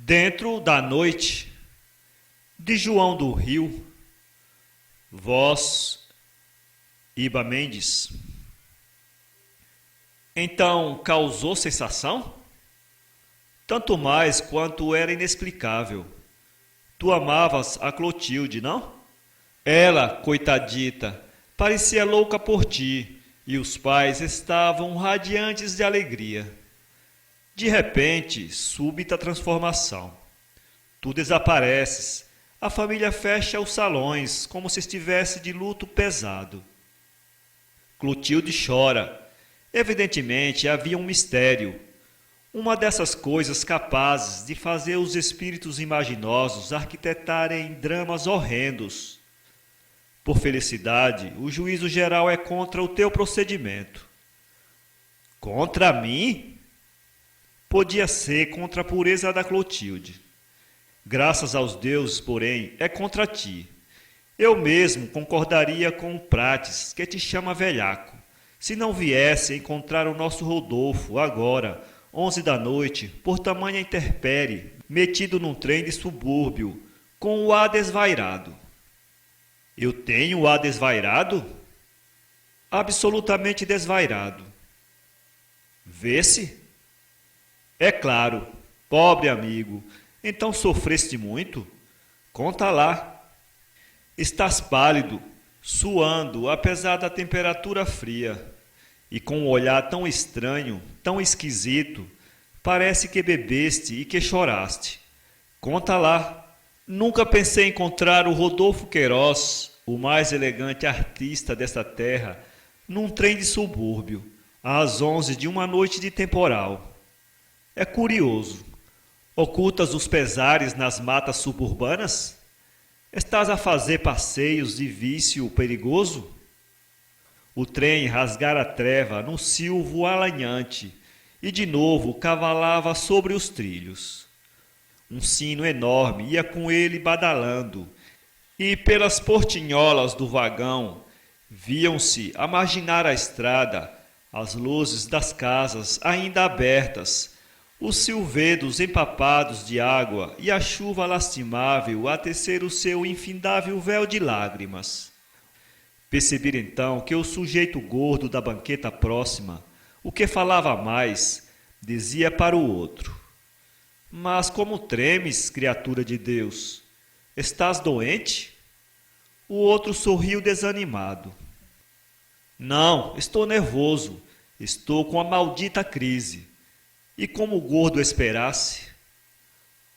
Dentro da noite, de João do Rio, voz Iba Mendes. Então causou sensação? Tanto mais quanto era inexplicável. Tu amavas a Clotilde, não? Ela, coitadita, parecia louca por ti, e os pais estavam radiantes de alegria. De repente, súbita transformação. Tu desapareces, a família fecha os salões como se estivesse de luto pesado. Clotilde chora. Evidentemente havia um mistério. Uma dessas coisas capazes de fazer os espíritos imaginosos arquitetarem dramas horrendos. Por felicidade, o juízo geral é contra o teu procedimento. Contra mim? Podia ser contra a pureza da Clotilde. Graças aos deuses, porém, é contra ti. Eu mesmo concordaria com o Prates, que te chama velhaco, se não viesse encontrar o nosso Rodolfo agora, 11 da noite, por tamanha intempérie, metido num trem de subúrbio, com o ar desvairado. Eu tenho o ar desvairado? Absolutamente desvairado. Vê-se? É claro, pobre amigo, então sofreste muito? Conta lá. Estás pálido, suando, apesar da temperatura fria, e com um olhar tão estranho, tão esquisito, parece que bebeste e que choraste. Conta lá. Nunca pensei encontrar o Rodolfo Queiroz, o mais elegante artista desta terra, num trem de subúrbio, às 11 de uma noite de temporal. É curioso. Ocultas os pesares nas matas suburbanas? Estás a fazer passeios de vício perigoso? O trem rasgara a treva num silvo alanhante e de novo cavalava sobre os trilhos. Um sino enorme ia com ele badalando, e pelas portinholas do vagão viam-se a marginar a estrada as luzes das casas ainda abertas, os silvedos empapados de água e a chuva lastimável a tecer o seu infindável véu de lágrimas. Percebi então que o sujeito gordo da banqueta próxima, o que falava mais, dizia para o outro: Mas como tremes, criatura de Deus? Estás doente? O outro sorriu desanimado. Não, estou nervoso. Estou com a maldita crise. E como o gordo esperasse?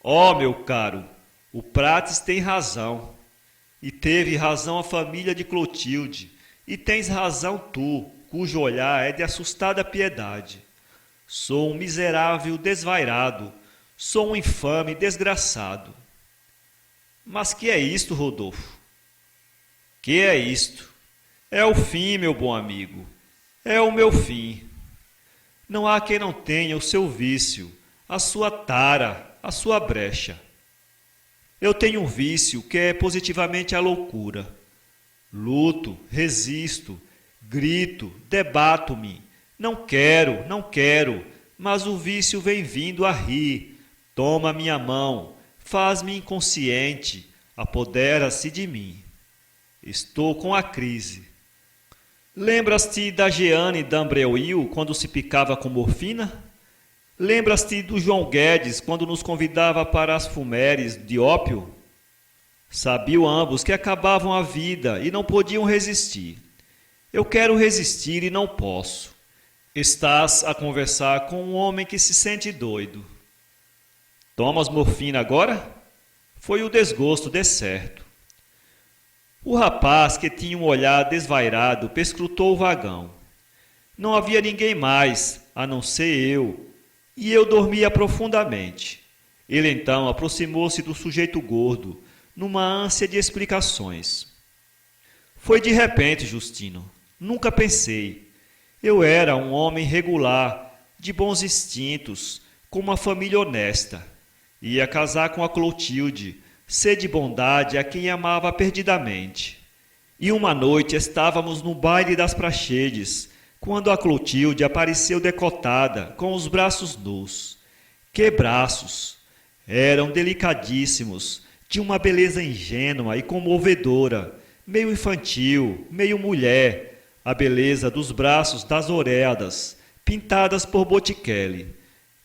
Oh, meu caro, o Prates tem razão. E teve razão a família de Clotilde. E tens razão tu, cujo olhar é de assustada piedade. Sou um miserável desvairado. Sou um infame desgraçado. Mas que é isto, Rodolfo? Que é isto? É o fim, meu bom amigo. É o meu fim. Não há quem não tenha o seu vício, a sua tara, a sua brecha. Eu tenho um vício que é positivamente a loucura. Luto, resisto, grito, debato-me. Não quero, mas o vício vem vindo a rir. Toma minha mão, faz-me inconsciente, apodera-se de mim. Estou com a crise. Lembras-te da Jeane d'Ambreuil quando se picava com morfina? Lembras-te do João Guedes quando nos convidava para as fumeres de ópio? Sabiam ambos que acabavam a vida e não podiam resistir. Eu quero resistir e não posso. Estás a conversar com um homem que se sente doido. Tomas morfina agora? Foi o desgosto, de certo. O rapaz, que tinha um olhar desvairado, perscrutou o vagão. Não havia ninguém mais, a não ser eu, e eu dormia profundamente. Ele então aproximou-se do sujeito gordo, numa ânsia de explicações. Foi de repente, Justino. Nunca pensei. Eu era um homem regular, de bons instintos, com uma família honesta. Ia casar com a Clotilde, ser de bondade a quem amava perdidamente. E uma noite estávamos no baile das Praxedes, quando a Clotilde apareceu decotada, com os braços nus. Que braços! Eram delicadíssimos, de uma beleza ingênua e comovedora, meio infantil, meio mulher, a beleza dos braços das Oreadas, pintadas por Botticelli,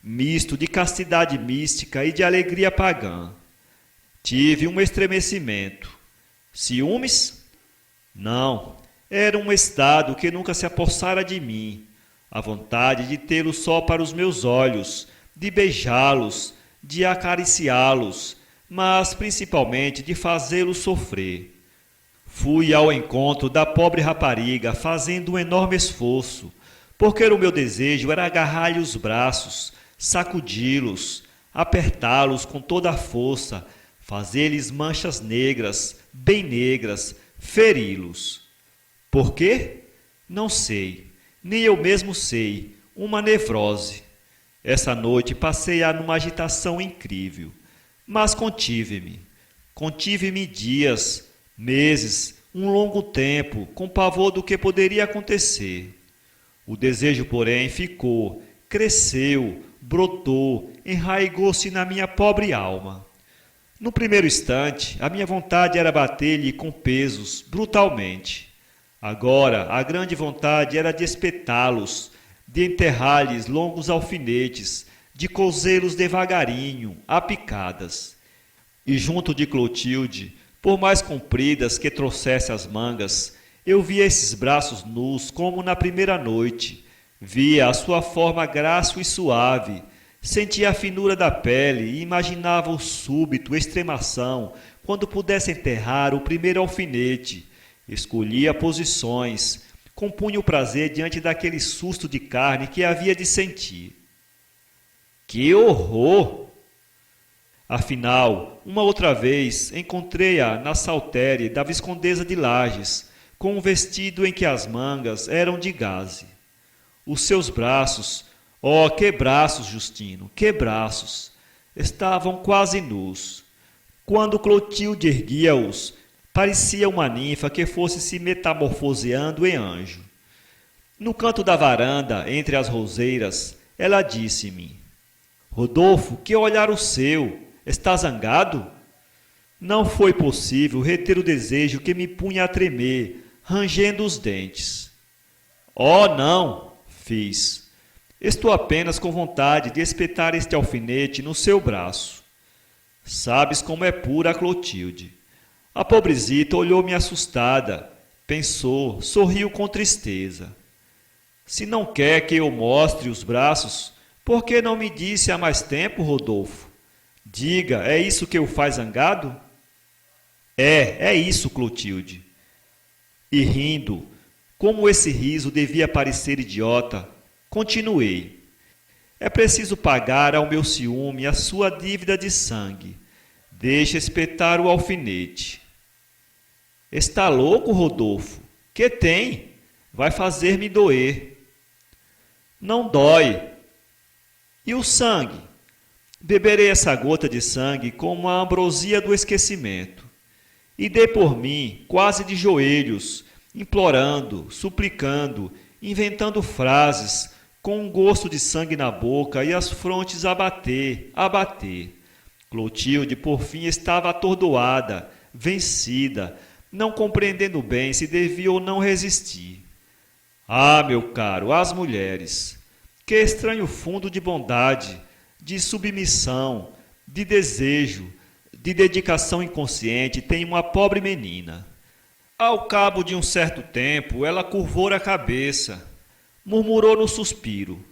misto de castidade mística e de alegria pagã. Tive um estremecimento. Ciúmes? Não, era um estado que nunca se apossara de mim, a vontade de tê-los só para os meus olhos, de beijá-los, de acariciá-los, mas principalmente de fazê-los sofrer. Fui ao encontro da pobre rapariga fazendo um enorme esforço, porque o meu desejo era agarrar-lhe os braços, sacudi-los, apertá-los com toda a força, fazer-lhes manchas negras, bem negras, feri-los. Por quê? Não sei, nem eu mesmo sei, uma nevrose. Essa noite passei-a numa agitação incrível, mas contive-me dias, meses, um longo tempo, com pavor do que poderia acontecer. O desejo, porém, ficou, cresceu, brotou, enraigou-se na minha pobre alma. No primeiro instante, a minha vontade era bater-lhe com pesos, brutalmente. Agora, a grande vontade era de espetá-los, de enterrar-lhes longos alfinetes, de cozê-los devagarinho, a picadas. E junto de Clotilde, por mais compridas que trouxesse as mangas, eu via esses braços nus como na primeira noite, via a sua forma grácil e suave, sentia a finura da pele e imaginava o súbito extremação quando pudesse enterrar o primeiro alfinete. Escolhia posições, compunha o prazer diante daquele susto de carne que havia de sentir. Que horror! Afinal, uma outra vez encontrei-a na saltéria da Viscondesa de Lages, com um vestido em que as mangas eram de gaze. Os seus braços, oh, que braços, Justino, que braços! Estavam quase nus. Quando Clotilde erguia-os, parecia uma ninfa que fosse se metamorfoseando em anjo. No canto da varanda, entre as roseiras, ela disse-me: Rodolfo, que olhar o seu! Está zangado? Não foi possível reter o desejo que me punha a tremer, rangendo os dentes. Oh, não! Fiz. Estou apenas com vontade de espetar este alfinete no seu braço. Sabes como é pura a Clotilde. A pobrezita olhou-me assustada, pensou, sorriu com tristeza. Se não quer que eu mostre os braços, por que não me disse há mais tempo, Rodolfo? Diga, é isso que o faz zangado? É isso, Clotilde. E rindo, como esse riso devia parecer idiota, continuei. É preciso pagar ao meu ciúme a sua dívida de sangue. Deixa espetar o alfinete. Está louco, Rodolfo? Que tem? Vai fazer-me doer. Não dói. E o sangue? Beberei essa gota de sangue como a ambrosia do esquecimento. E dê por mim, quase de joelhos, implorando, suplicando, inventando frases, com um gosto de sangue na boca e as frontes a bater, a bater. Clotilde, por fim, estava atordoada, vencida, não compreendendo bem se devia ou não resistir. Ah, meu caro, as mulheres! Que estranho fundo de bondade, de submissão, de desejo, de dedicação inconsciente tem uma pobre menina. Ao cabo de um certo tempo, ela curvou a cabeça, murmurou no suspiro.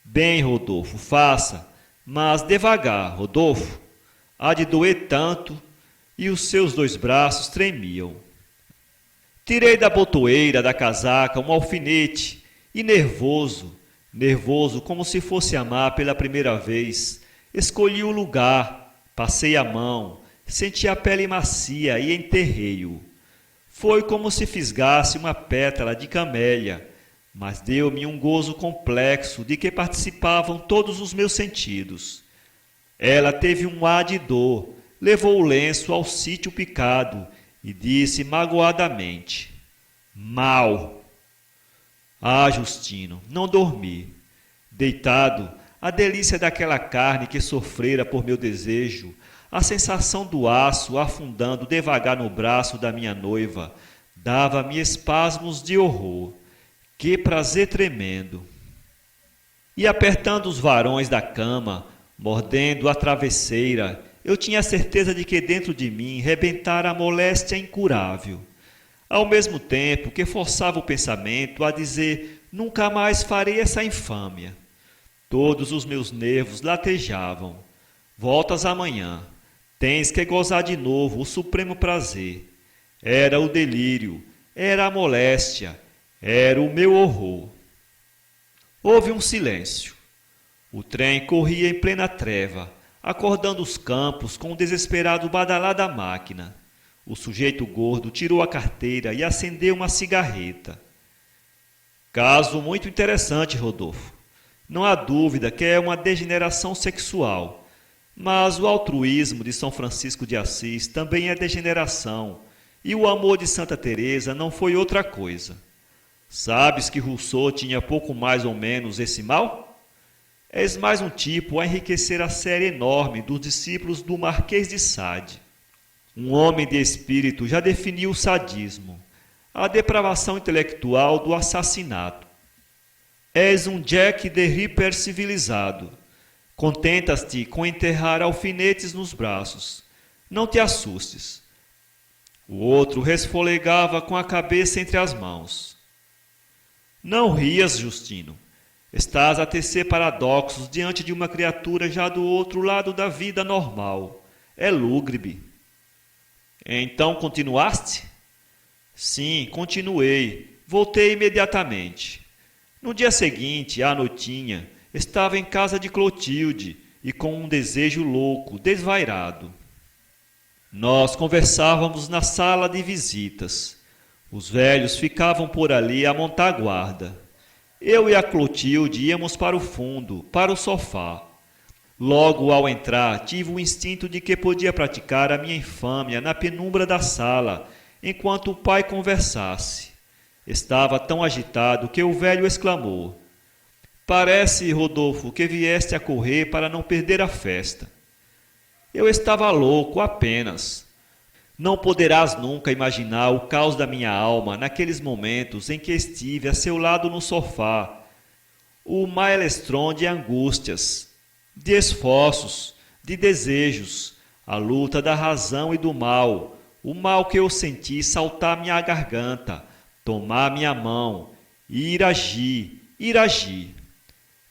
Bem, Rodolfo, faça, mas devagar, Rodolfo. Há de doer tanto, e os seus 2 braços tremiam. Tirei da botoeira da casaca um alfinete e nervoso como se fosse amar pela primeira vez, escolhi o lugar, passei a mão, senti a pele macia e enterrei-o. Foi como se fisgasse uma pétala de camélia, mas deu-me um gozo complexo de que participavam todos os meus sentidos. Ela teve um ar de dor, levou o lenço ao sítio picado e disse magoadamente: Mal! Ah, Justino, não dormi. Deitado, a delícia daquela carne que sofrera por meu desejo, a sensação do aço afundando devagar no braço da minha noiva, dava-me espasmos de horror. Que prazer tremendo! E apertando os varões da cama, mordendo a travesseira, eu tinha certeza de que dentro de mim rebentara a moléstia incurável. Ao mesmo tempo que forçava o pensamento a dizer: nunca mais farei essa infâmia. Todos os meus nervos latejavam. Voltas amanhã. Tens que gozar de novo o supremo prazer. Era o delírio, era a moléstia, era o meu horror. Houve um silêncio. O trem corria em plena treva, acordando os campos com o desesperado badalar da máquina. O sujeito gordo tirou a carteira e acendeu uma cigarreta. Caso muito interessante, Rodolfo. Não há dúvida que é uma degeneração sexual, mas o altruísmo de São Francisco de Assis também é degeneração, e o amor de Santa Teresa não foi outra coisa. Sabes que Rousseau tinha pouco mais ou menos esse mal? És mais um tipo a enriquecer a série enorme dos discípulos do Marquês de Sade. Um homem de espírito já definiu o sadismo, a depravação intelectual do assassinato. És um Jack the Ripper civilizado. Contentas-te com enterrar alfinetes nos braços. Não te assustes. O outro resfolegava com a cabeça entre as mãos. Não rias, Justino. Estás a tecer paradoxos diante de uma criatura já do outro lado da vida normal. É lúgubre. Então continuaste? Sim, continuei. Voltei imediatamente. No dia seguinte, à noitinha, estava em casa de Clotilde e com um desejo louco, desvairado. Nós conversávamos na sala de visitas. Os velhos ficavam por ali a montar guarda. Eu e a Clotilde íamos para o fundo, para o sofá. Logo ao entrar, tive o instinto de que podia praticar a minha infâmia na penumbra da sala, enquanto o pai conversasse. Estava tão agitado que o velho exclamou: Parece, Rodolfo, que vieste a correr para não perder a festa. Eu estava louco apenas. Não poderás nunca imaginar o caos da minha alma naqueles momentos em que estive a seu lado no sofá. O maelstrom de angústias, de esforços, de desejos, a luta da razão e do mal, o mal que eu senti saltar minha garganta, tomar minha mão, ir agir.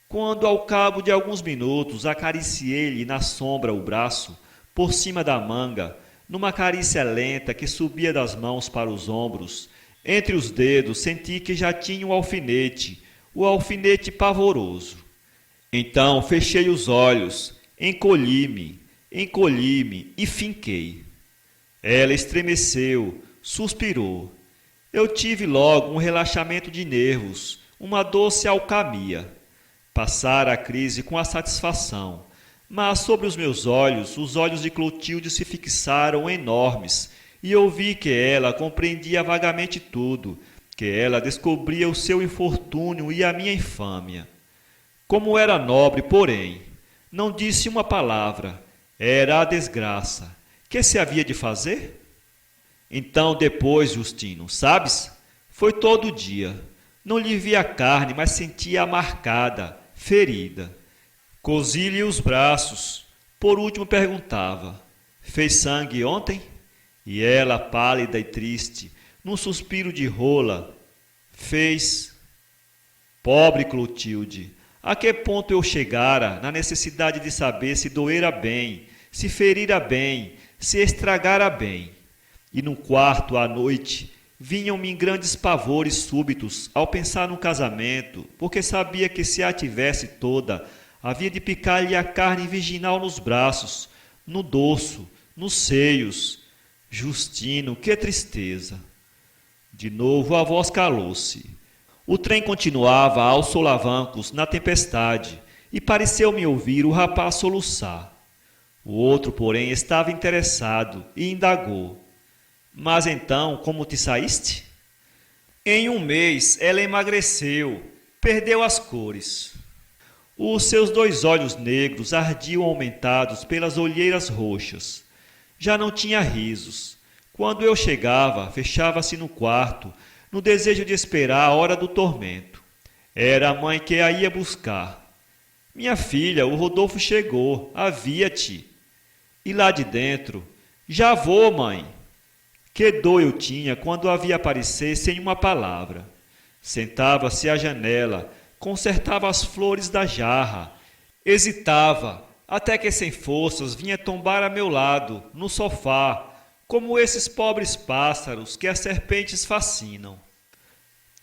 Quando ao cabo de alguns minutos acariciei-lhe na sombra o braço, por cima da manga, numa carícia lenta que subia das mãos para os ombros, entre os dedos senti que já tinha o alfinete pavoroso. Então fechei os olhos, encolhi-me e finquei. Ela estremeceu, suspirou. Eu tive logo um relaxamento de nervos, uma doce alcamia. Passara a crise com a satisfação, mas sobre os meus olhos, os olhos de Clotilde se fixaram enormes, e eu vi que ela compreendia vagamente tudo, que ela descobria o seu infortúnio e a minha infâmia. Como era nobre, porém, não disse uma palavra, era a desgraça. Que se havia de fazer? Então depois, Justino, sabes? Foi todo dia. Não lhe via carne, mas sentia-a marcada, ferida. Cozi-lhe os braços. Por último perguntava: Fez sangue ontem? E ela, pálida e triste, num suspiro de rola: Fez. Pobre Clotilde, a que ponto eu chegara na necessidade de saber se doera bem, se ferira bem, se estragara bem. E no quarto, à noite, vinham-me grandes pavores súbitos ao pensar no casamento, porque sabia que se a tivesse toda, havia de picar-lhe a carne virginal nos braços, no dorso, nos seios. Justino, que tristeza! De novo a voz calou-se. O trem continuava aos solavancos na tempestade, e pareceu-me ouvir o rapaz soluçar. O outro, porém, estava interessado e indagou: Mas então, como te saíste? Em um mês ela emagreceu, perdeu as cores. Os seus 2 olhos negros ardiam aumentados pelas olheiras roxas. Já não tinha risos. Quando eu chegava, fechava-se no quarto, no desejo de esperar a hora do tormento. Era a mãe que a ia buscar. Minha filha, o Rodolfo chegou, havia-te. E lá de dentro, já vou, mãe. Que dor eu tinha quando a via aparecer sem uma palavra. Sentava-se à janela, consertava as flores da jarra, hesitava, até que sem forças vinha tombar a meu lado, no sofá, como esses pobres pássaros que as serpentes fascinam.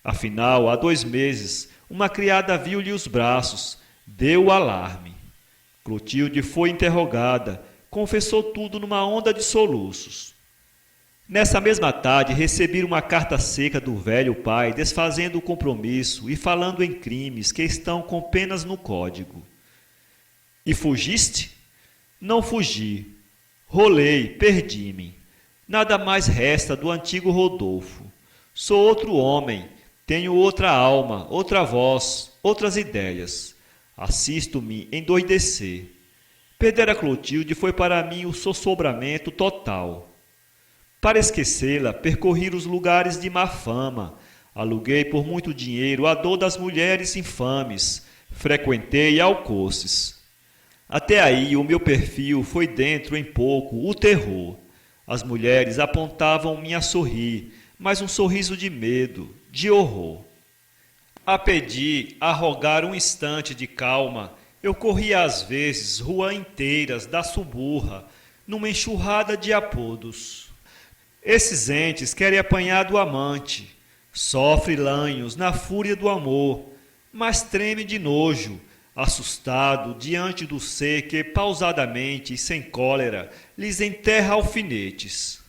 Afinal, há 2 meses, uma criada viu-lhe os braços, deu o alarme. Clotilde foi interrogada, confessou tudo numa onda de soluços. Nessa mesma tarde, recebi uma carta seca do velho pai, desfazendo o compromisso e falando em crimes que estão com penas no código. E fugiste? Não fugi. Rolei, perdi-me. Nada mais resta do antigo Rodolfo. Sou outro homem, tenho outra alma, outra voz, outras ideias. Assisto-me endoidecer. Perder a Clotilde foi para mim o sossobramento total. Para esquecê-la, percorri os lugares de má fama, aluguei por muito dinheiro a dor das mulheres infames, frequentei alcoces. Até aí o meu perfil foi dentro em pouco o terror. As mulheres apontavam-me a sorrir, mas um sorriso de medo, de horror. A pedir, a rogar um instante de calma, eu corria às vezes ruas inteiras da suburra, numa enxurrada de apodos. Esses entes querem apanhar do amante, sofre lanhos na fúria do amor, mas treme de nojo, assustado diante do ser que pausadamente e sem cólera lhes enterra alfinetes.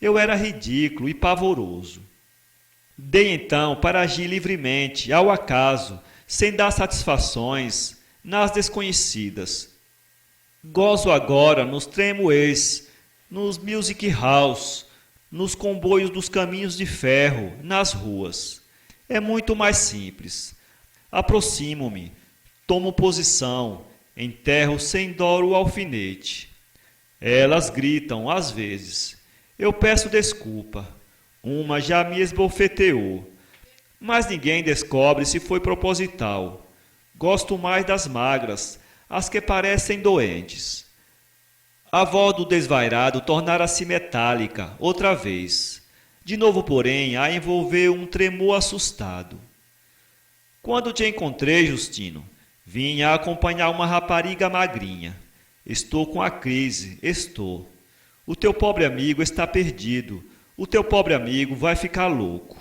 Eu era ridículo e pavoroso. Dei então para agir livremente, ao acaso, sem dar satisfações, nas desconhecidas. Gozo agora nos tramways, nos music halls, nos comboios dos caminhos de ferro, nas ruas. É muito mais simples. Aproximo-me, tomo posição, enterro sem dó o alfinete. Elas gritam, às vezes. Eu peço desculpa. Uma já me esbofeteou. Mas ninguém descobre se foi proposital. Gosto mais das magras, as que parecem doentes. A voz do desvairado tornara-se metálica, outra vez. De novo, porém, a envolveu um tremor assustado. Quando te encontrei, Justino, vinha acompanhar uma rapariga magrinha. Estou com a crise, estou. O teu pobre amigo está perdido. O teu pobre amigo vai ficar louco.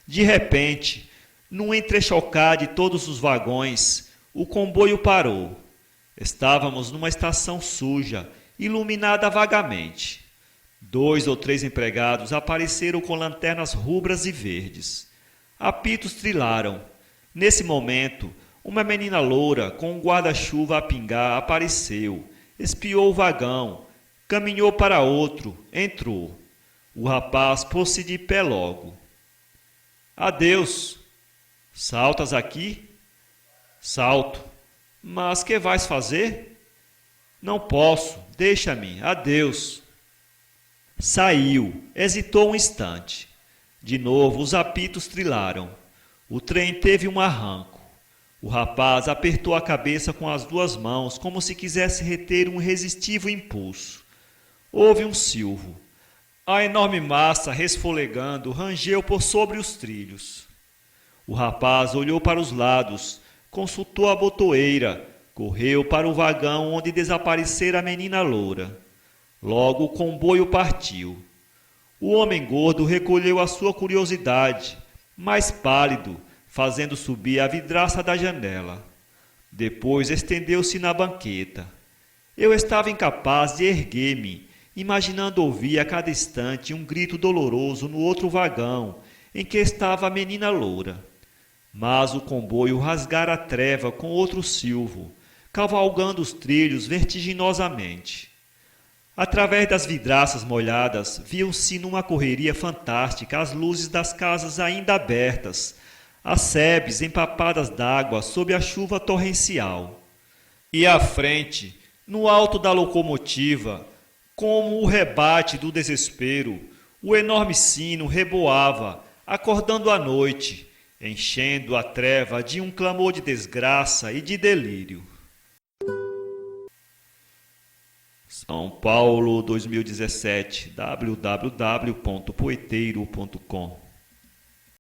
De repente, num entrechocar de todos os vagões, o comboio parou. Estávamos numa estação suja, iluminada vagamente. 2 ou 3 empregados apareceram com lanternas rubras e verdes. Apitos trilaram. Nesse momento, uma menina loura, com um guarda-chuva a pingar, apareceu, espiou o vagão, caminhou para outro, entrou. O rapaz pôs-se de pé logo. Adeus. Saltas aqui? Salto. Mas que vais fazer? Não posso, deixa-me, adeus. Saiu, hesitou um instante. De novo os apitos trilaram. O trem teve um arranco. O rapaz apertou a cabeça com as 2 mãos, como se quisesse reter um irresistível impulso. Houve um silvo. A enorme massa, resfolegando, rangeu por sobre os trilhos. O rapaz olhou para os lados, consultou a botoeira, correu para o vagão onde desaparecera a menina loura. Logo o comboio partiu. O homem gordo recolheu a sua curiosidade, mais pálido, fazendo subir a vidraça da janela. Depois estendeu-se na banqueta. Eu estava incapaz de erguer-me, imaginando ouvir a cada instante um grito doloroso no outro vagão, em que estava a menina loura. Mas o comboio rasgara a treva com outro silvo, cavalgando os trilhos vertiginosamente. Através das vidraças molhadas, viam-se numa correria fantástica as luzes das casas ainda abertas, as sebes empapadas d'água sob a chuva torrencial. E à frente, no alto da locomotiva, como o rebate do desespero, o enorme sino reboava, acordando a noite, enchendo a treva de um clamor de desgraça e de delírio. São Paulo 2017, www.poeteiro.com